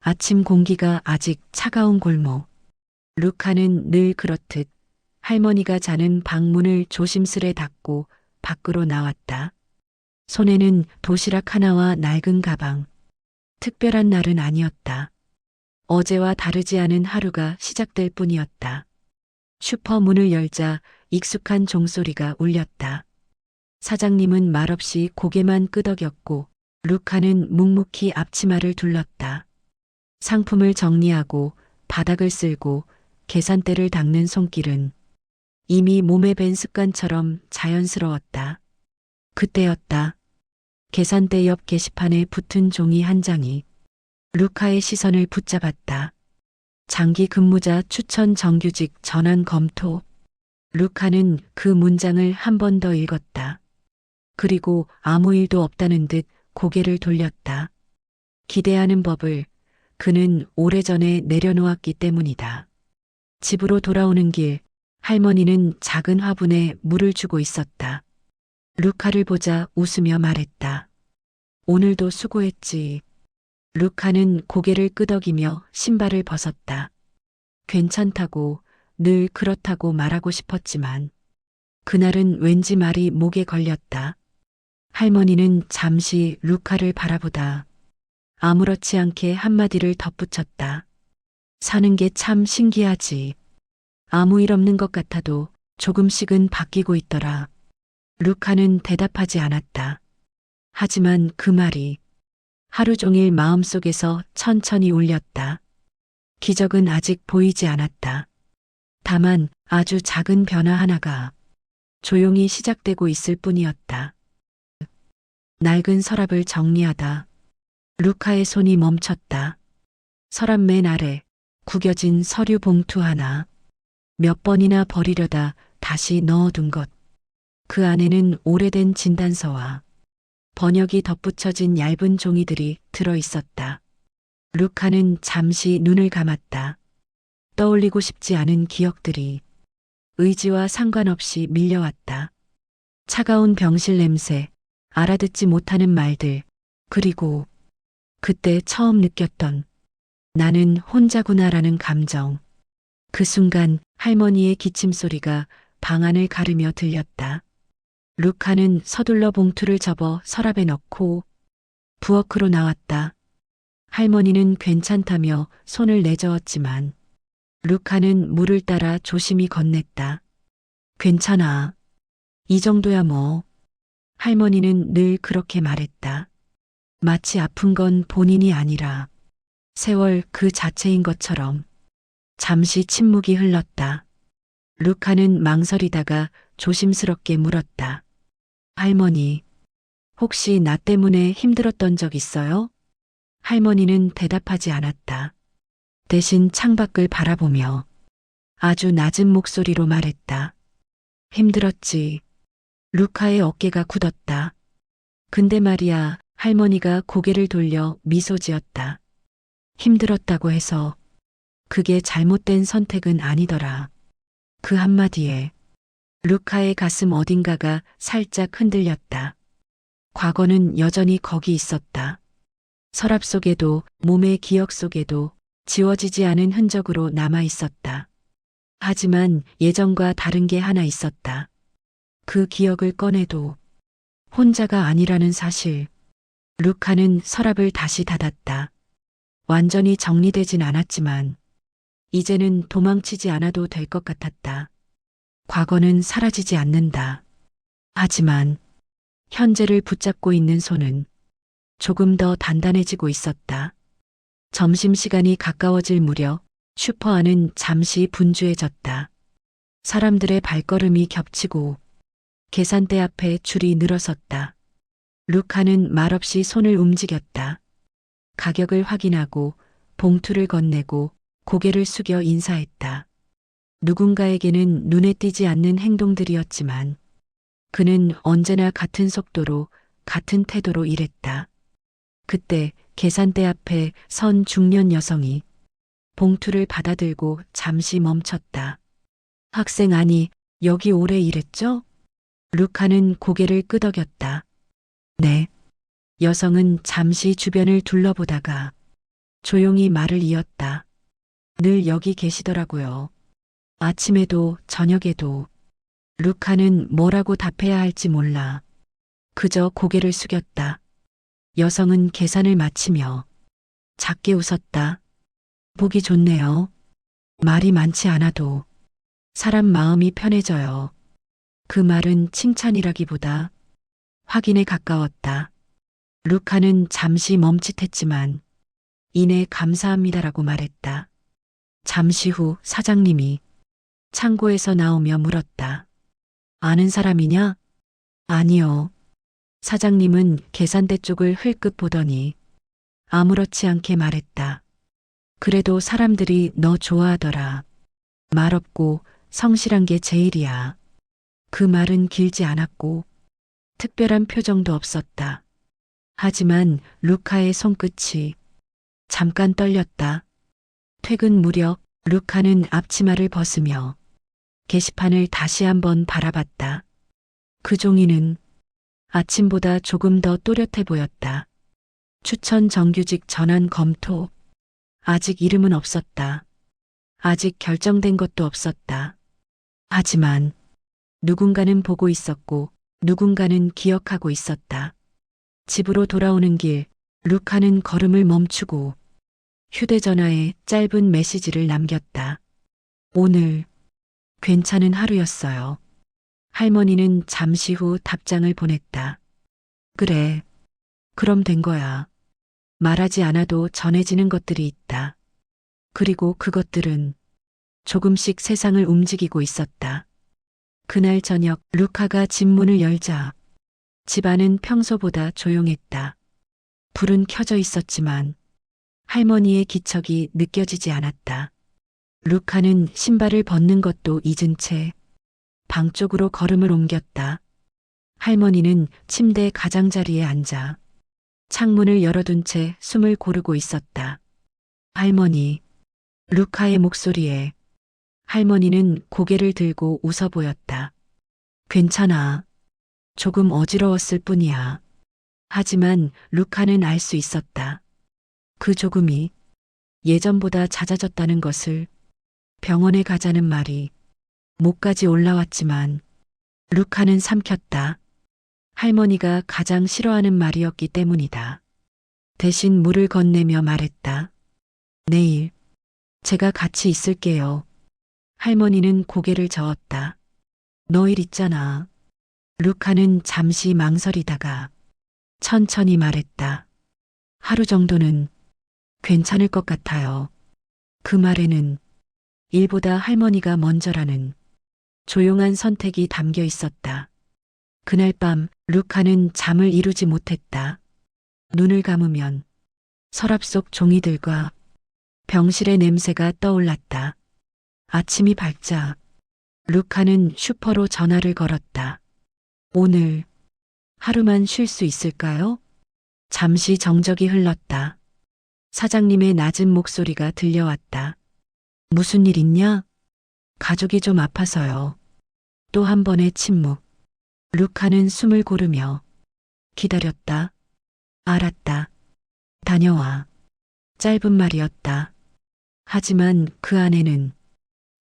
아침 공기가 아직 차가운 골목. 루카는 늘 그렇듯 할머니가 자는 방문을 조심스레 닫고 밖으로 나왔다. 손에는 도시락 하나와 낡은 가방. 특별한 날은 아니었다. 어제와 다르지 않은 하루가 시작될 뿐이었다. 슈퍼 문을 열자 익숙한 종소리가 울렸다. 사장님은 말없이 고개만 끄덕였고 루카는 묵묵히 앞치마를 둘렀다. 상품을 정리하고 바닥을 쓸고 계산대를 닦는 손길은 이미 몸에 밴 습관처럼 자연스러웠다. 그때였다. 계산대 옆 게시판에 붙은 종이 한 장이 루카의 시선을 붙잡았다. 장기 근무자 추천 정규직 전환 검토. 루카는 그 문장을 한 번 더 읽었다. 그리고 아무 일도 없다는 듯 고개를 돌렸다. 기대하는 법을 그는 오래전에 내려놓았기 때문이다. 집으로 돌아오는 길, 할머니는 작은 화분에 물을 주고 있었다. 루카를 보자 웃으며 말했다. 오늘도 수고했지. 루카는 고개를 끄덕이며 신발을 벗었다. 괜찮다고, 늘 그렇다고 말하고 싶었지만 그날은 왠지 말이 목에 걸렸다. 할머니는 잠시 루카를 바라보다 아무렇지 않게 한마디를 덧붙였다. 사는 게 참 신기하지. 아무 일 없는 것 같아도 조금씩은 바뀌고 있더라. 루카는 대답하지 않았다. 하지만 그 말이 하루 종일 마음속에서 천천히 울렸다. 기적은 아직 보이지 않았다. 다만 아주 작은 변화 하나가 조용히 시작되고 있을 뿐이었다. 낡은 서랍을 정리하다 루카의 손이 멈췄다. 서랍 맨 아래 구겨진 서류 봉투 하나. 몇 번이나 버리려다 다시 넣어둔 것. 그 안에는 오래된 진단서와 번역이 덧붙여진 얇은 종이들이 들어 있었다. 루카는 잠시 눈을 감았다. 떠올리고 싶지 않은 기억들이 의지와 상관없이 밀려왔다. 차가운 병실 냄새, 알아듣지 못하는 말들, 그리고 그때 처음 느꼈던 나는 혼자구나라는 감정. 그 순간 할머니의 기침 소리가 방 안을 가르며 들렸다. 루카는 서둘러 봉투를 접어 서랍에 넣고 부엌으로 나왔다. 할머니는 괜찮다며 손을 내저었지만 루카는 물을 따라 조심히 건넸다. 괜찮아. 이 정도야 뭐. 할머니는 늘 그렇게 말했다. 마치 아픈 건 본인이 아니라 세월 그 자체인 것처럼. 잠시 침묵이 흘렀다. 루카는 망설이다가 조심스럽게 물었다. 할머니, 혹시 나 때문에 힘들었던 적 있어요? 할머니는 대답하지 않았다. 대신 창밖을 바라보며 아주 낮은 목소리로 말했다. 힘들었지. 루카의 어깨가 굳었다. 근데 말이야, 할머니가 고개를 돌려 미소 지었다. 힘들었다고 해서 그게 잘못된 선택은 아니더라. 그 한마디에 루카의 가슴 어딘가가 살짝 흔들렸다. 과거는 여전히 거기 있었다. 서랍 속에도 몸의 기억 속에도 지워지지 않은 흔적으로 남아 있었다. 하지만 예전과 다른 게 하나 있었다. 그 기억을 꺼내도 혼자가 아니라는 사실. 루카는 서랍을 다시 닫았다. 완전히 정리되진 않았지만 이제는 도망치지 않아도 될 것 같았다. 과거는 사라지지 않는다. 하지만 현재를 붙잡고 있는 손은 조금 더 단단해지고 있었다. 점심시간이 가까워질 무렵 슈퍼 안은 잠시 분주해졌다. 사람들의 발걸음이 겹치고 계산대 앞에 줄이 늘어섰다. 루카는 말없이 손을 움직였다. 가격을 확인하고 봉투를 건네고 고개를 숙여 인사했다. 누군가에게는 눈에 띄지 않는 행동들이었지만 그는 언제나 같은 속도로 같은 태도로 일했다. 그때 계산대 앞에 선 중년 여성이 봉투를 받아들고 잠시 멈췄다. 학생 아니, 여기 오래 일했죠? 루카는 고개를 끄덕였다. 네. 여성은 잠시 주변을 둘러보다가 조용히 말을 이었다. 늘 여기 계시더라고요. 아침에도 저녁에도. 루카는 뭐라고 답해야 할지 몰라. 그저 고개를 숙였다. 여성은 계산을 마치며 작게 웃었다. 보기 좋네요. 말이 많지 않아도 사람 마음이 편해져요. 그 말은 칭찬이라기보다 확인에 가까웠다. 루카는 잠시 멈칫했지만 이내 감사합니다라고 말했다. 잠시 후 사장님이 창고에서 나오며 물었다. 아는 사람이냐? 아니요. 사장님은 계산대 쪽을 흘끗 보더니 아무렇지 않게 말했다. 그래도 사람들이 너 좋아하더라. 말 없고 성실한 게 제일이야. 그 말은 길지 않았고 특별한 표정도 없었다. 하지만 루카의 손끝이 잠깐 떨렸다. 퇴근 무렵 루카는 앞치마를 벗으며 게시판을 다시 한번 바라봤다. 그 종이는 아침보다 조금 더 또렷해 보였다. 추천 정규직 전환 검토. 아직 이름은 없었다. 아직 결정된 것도 없었다. 하지만 누군가는 보고 있었고 누군가는 기억하고 있었다. 집으로 돌아오는 길, 루카는 걸음을 멈추고 휴대전화에 짧은 메시지를 남겼다. 오늘 괜찮은 하루였어요. 할머니는 잠시 후 답장을 보냈다. 그래, 그럼 된 거야. 말하지 않아도 전해지는 것들이 있다. 그리고 그것들은 조금씩 세상을 움직이고 있었다. 그날 저녁 루카가 집 문을 열자 집안은 평소보다 조용했다. 불은 켜져 있었지만 할머니의 기척이 느껴지지 않았다. 루카는 신발을 벗는 것도 잊은 채 방 쪽으로 걸음을 옮겼다. 할머니는 침대 가장자리에 앉아 창문을 열어둔 채 숨을 고르고 있었다. 할머니, 루카의 목소리에 할머니는 고개를 들고 웃어 보였다. 괜찮아. 조금 어지러웠을 뿐이야. 하지만 루카는 알 수 있었다. 그 조금이 예전보다 잦아졌다는 것을. 병원에 가자는 말이 목까지 올라왔지만 루카는 삼켰다. 할머니가 가장 싫어하는 말이었기 때문이다. 대신 물을 건네며 말했다. 내일 제가 같이 있을게요. 할머니는 고개를 저었다. 너 일 있잖아. 루카는 잠시 망설이다가 천천히 말했다. 하루 정도는 괜찮을 것 같아요. 그 말에는 일보다 할머니가 먼저라는 조용한 선택이 담겨 있었다. 그날 밤 루카는 잠을 이루지 못했다. 눈을 감으면 서랍 속 종이들과 병실의 냄새가 떠올랐다. 아침이 밝자 루카는 슈퍼로 전화를 걸었다. 오늘 하루만 쉴 수 있을까요? 잠시 정적이 흘렀다. 사장님의 낮은 목소리가 들려왔다. 무슨 일 있냐? 가족이 좀 아파서요. 또 한 번의 침묵. 루카는 숨을 고르며 기다렸다. 알았다. 다녀와. 짧은 말이었다. 하지만 그 안에는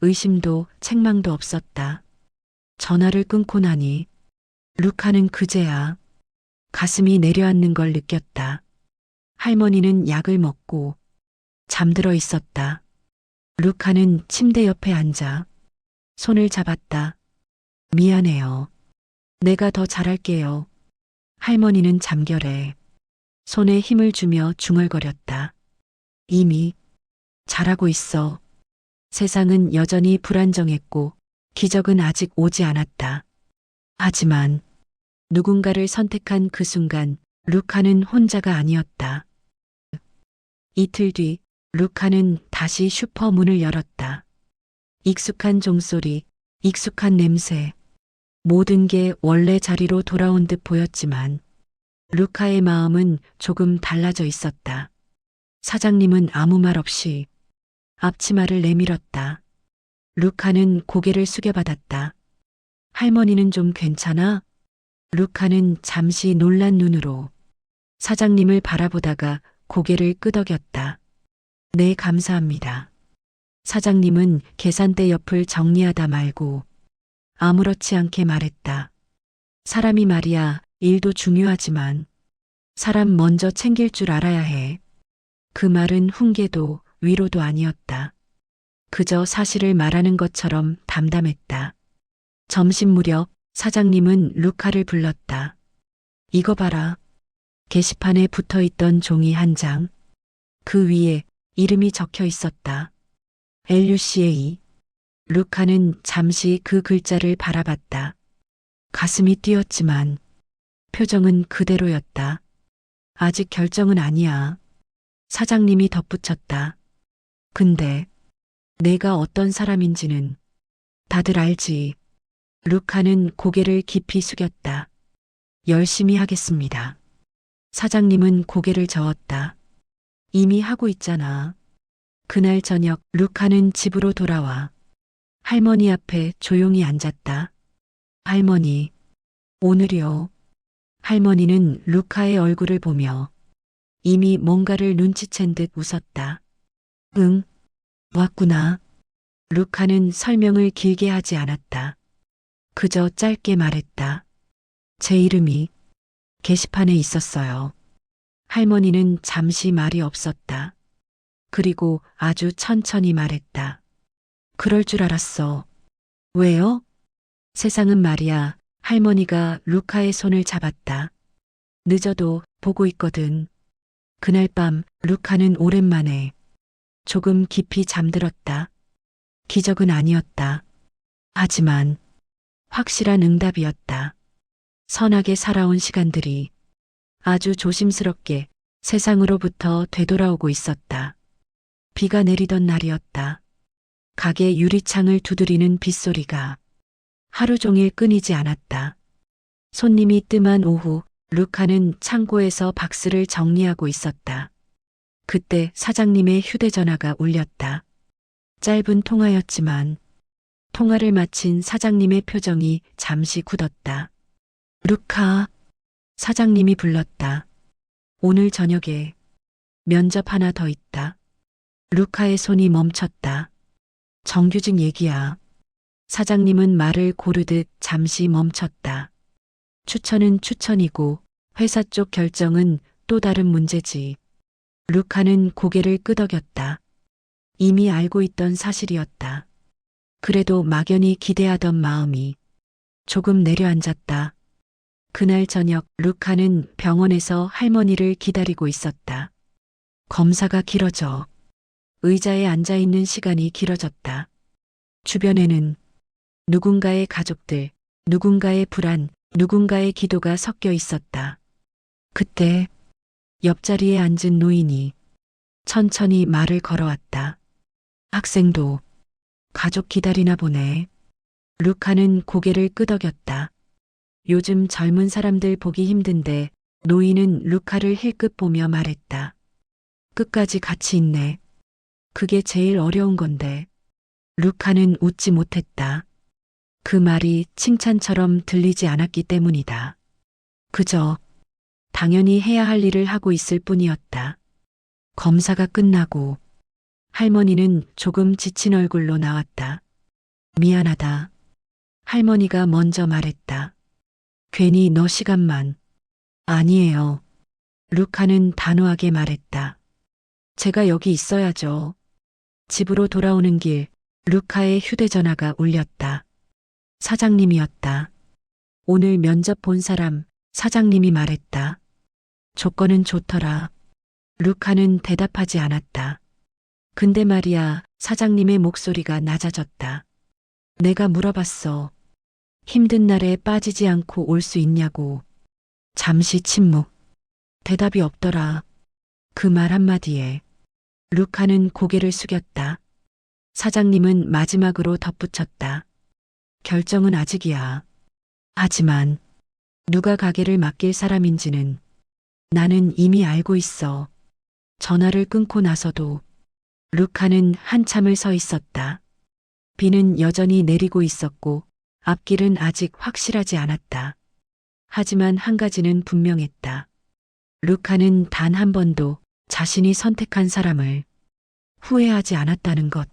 의심도 책망도 없었다. 전화를 끊고 나니 루카는 그제야 가슴이 내려앉는 걸 느꼈다. 할머니는 약을 먹고 잠들어 있었다. 루카는 침대 옆에 앉아 손을 잡았다. 미안해요. 내가 더 잘할게요. 할머니는 잠결에 손에 힘을 주며 중얼거렸다. 이미 잘하고 있어. 세상은 여전히 불안정했고 기적은 아직 오지 않았다. 하지만 누군가를 선택한 그 순간 루카는 혼자가 아니었다. 이틀 뒤 루카는 다시 슈퍼 문을 열었다. 익숙한 종소리, 익숙한 냄새, 모든 게 원래 자리로 돌아온 듯 보였지만 루카의 마음은 조금 달라져 있었다. 사장님은 아무 말 없이 앞치마를 내밀었다. 루카는 고개를 숙여받았다. 할머니는 좀 괜찮아? 루카는 잠시 놀란 눈으로 사장님을 바라보다가 고개를 끄덕였다. 네, 감사합니다. 사장님은 계산대 옆을 정리하다 말고 아무렇지 않게 말했다. 사람이 말이야, 일도 중요하지만 사람 먼저 챙길 줄 알아야 해. 그 말은 훈계도 위로도 아니었다. 그저 사실을 말하는 것처럼 담담했다. 점심 무렵 사장님은 루카를 불렀다. 이거 봐라. 게시판에 붙어 있던 종이 한 장. 그 위에 이름이 적혀 있었다. LUCA. 루카는 잠시 그 글자를 바라봤다. 가슴이 뛰었지만 표정은 그대로였다. 아직 결정은 아니야. 사장님이 덧붙였다. 근데 내가 어떤 사람인지는 다들 알지. 루카는 고개를 깊이 숙였다. 열심히 하겠습니다. 사장님은 고개를 저었다. 이미 하고 있잖아. 그날 저녁 루카는 집으로 돌아와 할머니 앞에 조용히 앉았다. 할머니, 오늘이요. 할머니는 루카의 얼굴을 보며 이미 뭔가를 눈치챈 듯 웃었다. 응, 왔구나. 루카는 설명을 길게 하지 않았다. 그저 짧게 말했다. 제 이름이 게시판에 있었어요. 할머니는 잠시 말이 없었다. 그리고 아주 천천히 말했다. 그럴 줄 알았어. 왜요? 세상은 말이야. 할머니가 루카의 손을 잡았다. 늦어도 보고 있거든. 그날 밤 루카는 오랜만에 조금 깊이 잠들었다. 기적은 아니었다. 하지만 확실한 응답이었다. 선하게 살아온 시간들이 아주 조심스럽게 세상으로부터 되돌아오고 있었다. 비가 내리던 날이었다. 가게 유리창을 두드리는 빗소리가 하루 종일 끊이지 않았다. 손님이 뜸한 오후 루카는 창고에서 박스를 정리하고 있었다. 그때 사장님의 휴대전화가 울렸다. 짧은 통화였지만 통화를 마친 사장님의 표정이 잠시 굳었다. 루카, 사장님이 불렀다. 오늘 저녁에 면접 하나 더 있다. 루카의 손이 멈췄다. 정규직 얘기야. 사장님은 말을 고르듯 잠시 멈췄다. 추천은 추천이고 회사 쪽 결정은 또 다른 문제지. 루카는 고개를 끄덕였다. 이미 알고 있던 사실이었다. 그래도 막연히 기대하던 마음이 조금 내려앉았다. 그날 저녁 루카는 병원에서 할머니를 기다리고 있었다. 검사가 길어져 의자에 앉아 있는 시간이 길어졌다. 주변에는 누군가의 가족들, 누군가의 불안, 누군가의 기도가 섞여 있었다. 그때 옆자리에 앉은 노인이 천천히 말을 걸어왔다. 학생도 가족 기다리나 보네. 루카는 고개를 끄덕였다. 요즘 젊은 사람들 보기 힘든데 노인은 루카를 힐끗 보며 말했다. 끝까지 같이 있네. 그게 제일 어려운 건데. 루카는 웃지 못했다. 그 말이 칭찬처럼 들리지 않았기 때문이다. 그저 당연히 해야 할 일을 하고 있을 뿐이었다. 검사가 끝나고 할머니는 조금 지친 얼굴로 나왔다. 미안하다. 할머니가 먼저 말했다. 괜히 너 시간만. 아니에요. 루카는 단호하게 말했다. 제가 여기 있어야죠. 집으로 돌아오는 길 루카의 휴대전화가 울렸다. 사장님이었다. 오늘 면접 본 사람 사장님이 말했다. 조건은 좋더라. 루카는 대답하지 않았다. 근데 말이야 사장님의 목소리가 낮아졌다. 내가 물어봤어. 힘든 날에 빠지지 않고 올 수 있냐고. 잠시 침묵. 대답이 없더라. 그 말 한마디에 루카는 고개를 숙였다. 사장님은 마지막으로 덧붙였다. 결정은 아직이야. 하지만 누가 가게를 맡길 사람인지는 나는 이미 알고 있어. 전화를 끊고 나서도 루카는 한참을 서 있었다. 비는 여전히 내리고 있었고 앞길은 아직 확실하지 않았다. 하지만 한 가지는 분명했다. 루카는 단 한 번도 자신이 선택한 사람을 후회하지 않았다는 것.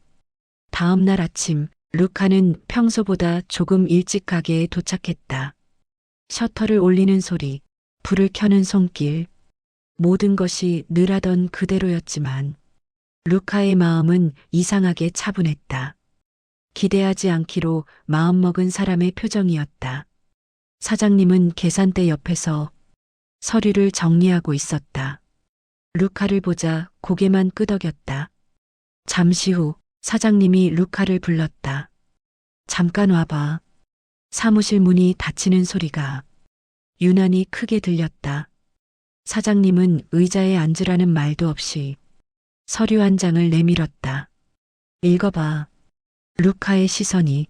다음 날 아침, 루카는 평소보다 조금 일찍 가게에 도착했다. 셔터를 올리는 소리, 불을 켜는 손길, 모든 것이 늘 하던 그대로였지만 루카의 마음은 이상하게 차분했다. 기대하지 않기로 마음먹은 사람의 표정이었다. 사장님은 계산대 옆에서 서류를 정리하고 있었다. 루카를 보자 고개만 끄덕였다. 잠시 후 사장님이 루카를 불렀다. 잠깐 와봐. 사무실 문이 닫히는 소리가 유난히 크게 들렸다. 사장님은 의자에 앉으라는 말도 없이 서류 한 장을 내밀었다. 읽어봐. 루카의 시선이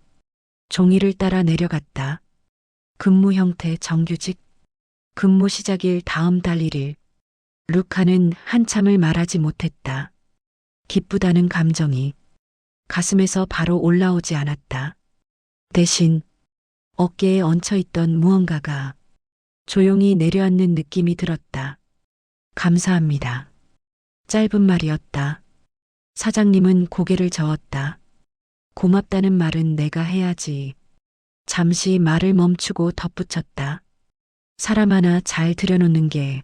종이를 따라 내려갔다. 근무 형태 정규직, 근무 시작일 다음 달 1일. 루카는 한참을 말하지 못했다. 기쁘다는 감정이 가슴에서 바로 올라오지 않았다. 대신 어깨에 얹혀있던 무언가가 조용히 내려앉는 느낌이 들었다. 감사합니다. 짧은 말이었다. 사장님은 고개를 저었다. 고맙다는 말은 내가 해야지. 잠시 말을 멈추고 덧붙였다. 사람 하나 잘 들여놓는 게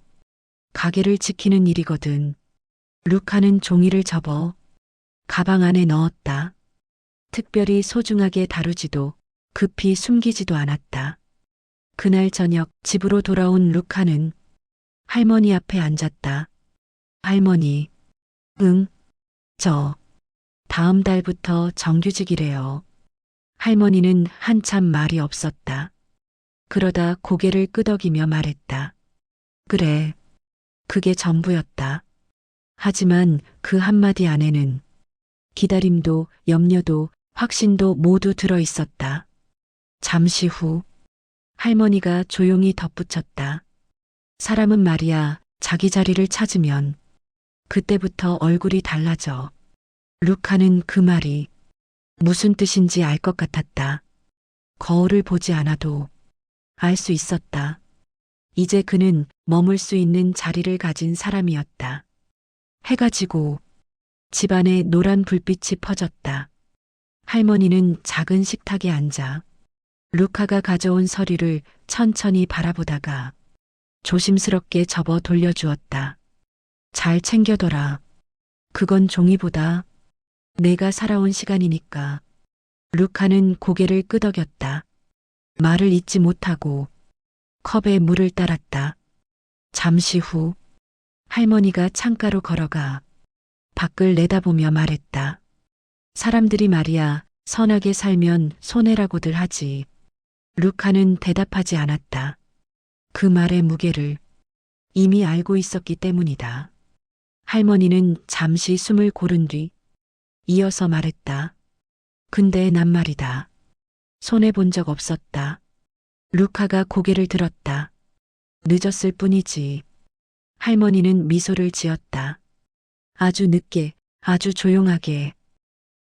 가게를 지키는 일이거든. 루카는 종이를 접어 가방 안에 넣었다. 특별히 소중하게 다루지도 급히 숨기지도 않았다. 그날 저녁 집으로 돌아온 루카는 할머니 앞에 앉았다. 할머니, 응, 저 다음 달부터 정규직이래요. 할머니는 한참 말이 없었다. 그러다 고개를 끄덕이며 말했다. 그래, 그게 전부였다. 하지만 그 한마디 안에는 기다림도 염려도 확신도 모두 들어 있었다. 잠시 후 할머니가 조용히 덧붙였다. 사람은 말이야 자기 자리를 찾으면 그때부터 얼굴이 달라져. 루카는 그 말이 무슨 뜻인지 알 것 같았다. 거울을 보지 않아도 알 수 있었다. 이제 그는 머물 수 있는 자리를 가진 사람이었다. 해가 지고 집안에 노란 불빛이 퍼졌다. 할머니는 작은 식탁에 앉아 루카가 가져온 서류를 천천히 바라보다가 조심스럽게 접어 돌려주었다. 잘 챙겨둬라. 그건 종이보다 내가 살아온 시간이니까. 루카는 고개를 끄덕였다. 말을 잇지 못하고 컵에 물을 따랐다. 잠시 후 할머니가 창가로 걸어가 밖을 내다보며 말했다. 사람들이 말이야 선하게 살면 손해라고들 하지. 루카는 대답하지 않았다. 그 말의 무게를 이미 알고 있었기 때문이다. 할머니는 잠시 숨을 고른 뒤 이어서 말했다. 근데 난 말이다. 손해본 적 없었다. 루카가 고개를 들었다. 늦었을 뿐이지. 할머니는 미소를 지었다. 아주 늦게, 아주 조용하게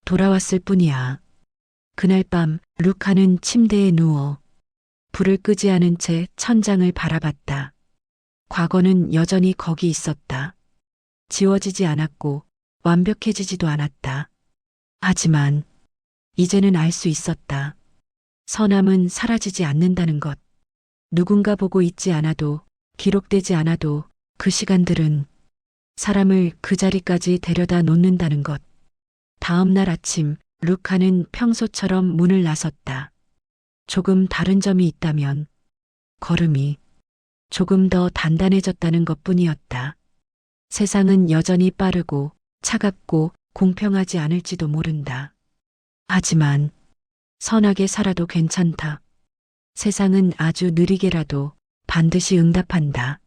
돌아왔을 뿐이야. 그날 밤 루카는 침대에 누워 불을 끄지 않은 채 천장을 바라봤다. 과거는 여전히 거기 있었다. 지워지지 않았고 완벽해지지도 않았다. 하지만 이제는 알 수 있었다. 선함은 사라지지 않는다는 것. 누군가 보고 있지 않아도 기록되지 않아도 그 시간들은 사람을 그 자리까지 데려다 놓는다는 것. 다음 날 아침 루카는 평소처럼 문을 나섰다. 조금 다른 점이 있다면 걸음이 조금 더 단단해졌다는 것뿐이었다. 세상은 여전히 빠르고 차갑고 공평하지 않을지도 모른다. 하지만 선하게 살아도 괜찮다. 세상은 아주 느리게라도 반드시 응답한다.